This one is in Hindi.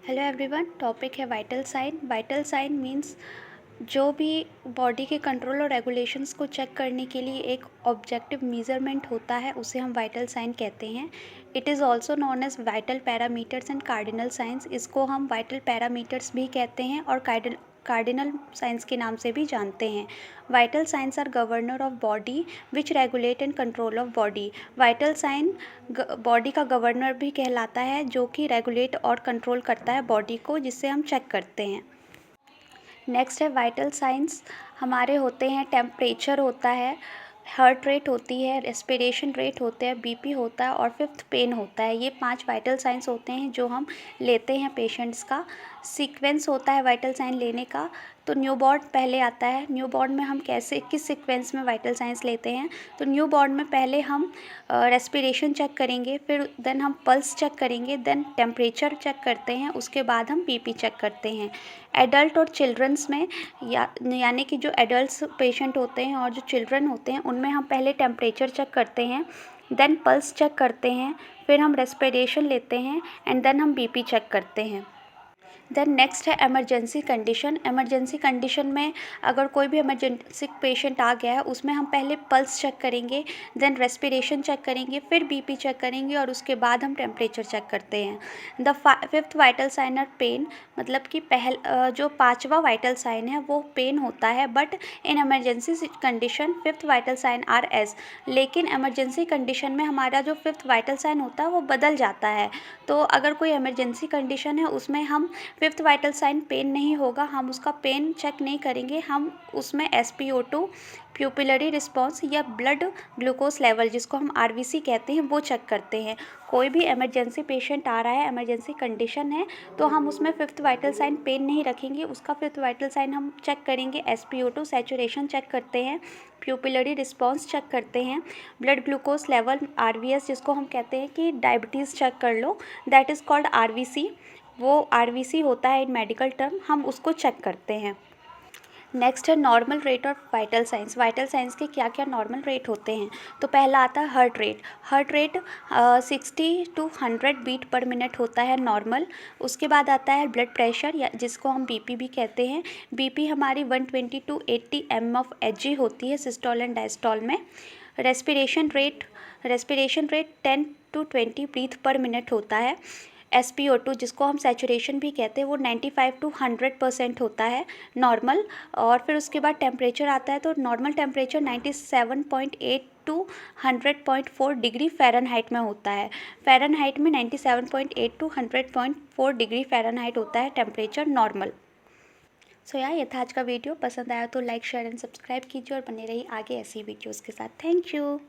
हेलो एवरीवन, टॉपिक है vital sign. Vital sign means जो भी बॉडी के कंट्रोल और रेगुलेशंस को चेक करने के लिए एक ऑब्जेक्टिव मेजरमेंट होता है, उसे हम वाइटल साइन कहते हैं। It is also known as vital parameters and cardinal signs. इसको हम वाइटल पैरामीटर्स भी कहते हैं और कार्डिनल साइंस के नाम से भी जानते हैं। Vital signs are governor of body which regulate and control of body. Vital sign body का गवर्नर भी कहलाता है, जो कि रेगुलेट और कंट्रोल करता है बॉडी को, जिससे हम चेक करते हैं। नेक्स्ट है वाइटल साइंस हमारे होते हैं, टेम्परेचर होता है, हार्ट रेट होती है, रेस्पिरेशन रेट होते हैं, बीपी होता है और फिफ्थ पेन होता है। ये 5 वाइटल साइंस होते हैं जो हम लेते हैं पेशेंट्स का। सीक्वेंस होता है वाइटल साइन लेने का। तो न्यूबॉर्न पहले आता है। न्यूबॉर्न में हम किस सीक्वेंस में वाइटल साइंस लेते हैं? तो न्यूबॉर्न में पहले हम रेस्पिरेशन चेक करेंगे, फिर देन हम पल्स चेक करेंगे, देन टेम्परेचर चेक करते हैं, उसके बाद हम बीपी चेक करते हैं। एडल्ट और चिल्ड्रंस में यानी कि जो एडल्ट पेशेंट होते हैं और जो चिल्ड्रन होते हैं, उनमें हम पहले टेम्परेचर चेक करते हैं, देन पल्स चेक करते हैं, फिर हम रेस्पिरेशन लेते हैं एंड देन हम बीपी चेक करते हैं। देन नेक्स्ट है इमरजेंसी कंडीशन। इमरजेंसी कंडीशन में अगर कोई भी इमरजेंसी पेशेंट आ गया है, उसमें हम पहले पल्स चेक करेंगे, देन रेस्पिरेशन चेक करेंगे, फिर बीपी चेक करेंगे और उसके बाद हम टेम्परेचर चेक करते हैं। The fifth vital sign are pain, मतलब कि जो 5वां वाइटल साइन है वो पेन होता है, but in emergency condition fifth vital sign are S. लेकिन इमरजेंसी कंडीशन में हमारा जो फिफ्थ वाइटल साइन होता है वो बदल जाता है। तो अगर कोई इमरजेंसी कंडीशन है, उसमें हम फिफ्थ वाइटल साइन पेन नहीं होगा, हम उसका पेन चेक नहीं करेंगे, हम उसमें SpO2 प्यूपिलरी रिस्पॉन्स या ब्लड ग्लूकोज लेवल, जिसको हम RBC कहते हैं, वो चेक करते हैं। कोई भी इमरजेंसी पेशेंट आ रहा है, इमरजेंसी कंडीशन है, तो हम उसमें फिफ्थ वाइटल साइन पेन नहीं रखेंगे, उसका फिफ्थ वाइटल साइन हम चेक करेंगे। SpO2 सैचुरेशन चेक करते हैं, प्यूपिलरी रिस्पॉन्स चेक करते हैं, ब्लड ग्लूकोज लेवल RVS, जिसको हम कहते हैं कि डायबिटीज़ चेक कर लो, दैट इज़ कॉल्ड RBC। वो RBC होता है इन मेडिकल टर्म, हम उसको चेक करते हैं। नेक्स्ट है normal rate of vital science. Vital science के क्या क्या नॉर्मल रेट होते हैं? तो पहला आता है heart rate. Heart rate 60 to 100 beat per minute होता है नॉर्मल। उसके बाद आता है ब्लड प्रेशर, या जिसको हम बीपी भी कहते हैं। बीपी हमारी 120 to 80 mmHg होती है सिस्टोल एंड डायस्टोल में। Respiration rate 10 to 20 breath per minute होता है। SpO2, जिसको हम सैचुरेशन भी कहते हैं, वो 95 to 100% होता है नॉर्मल। और फिर उसके बाद टेम्परेचर आता है, तो normal temperature 97.8 to 100.4 degree Fahrenheit में होता है। फ़ारेनहाइट में 97.8 to 100.4 डिग्री फ़ारेनहाइट होता है टेम्परेचर नॉर्मल। सो यार, ये था आज का वीडियो। पसंद आया तो लाइक, शेयर एंड सब्सक्राइब कीजिए और बने रहिए आगे ऐसी वीडियोज़ के साथ। Thank you.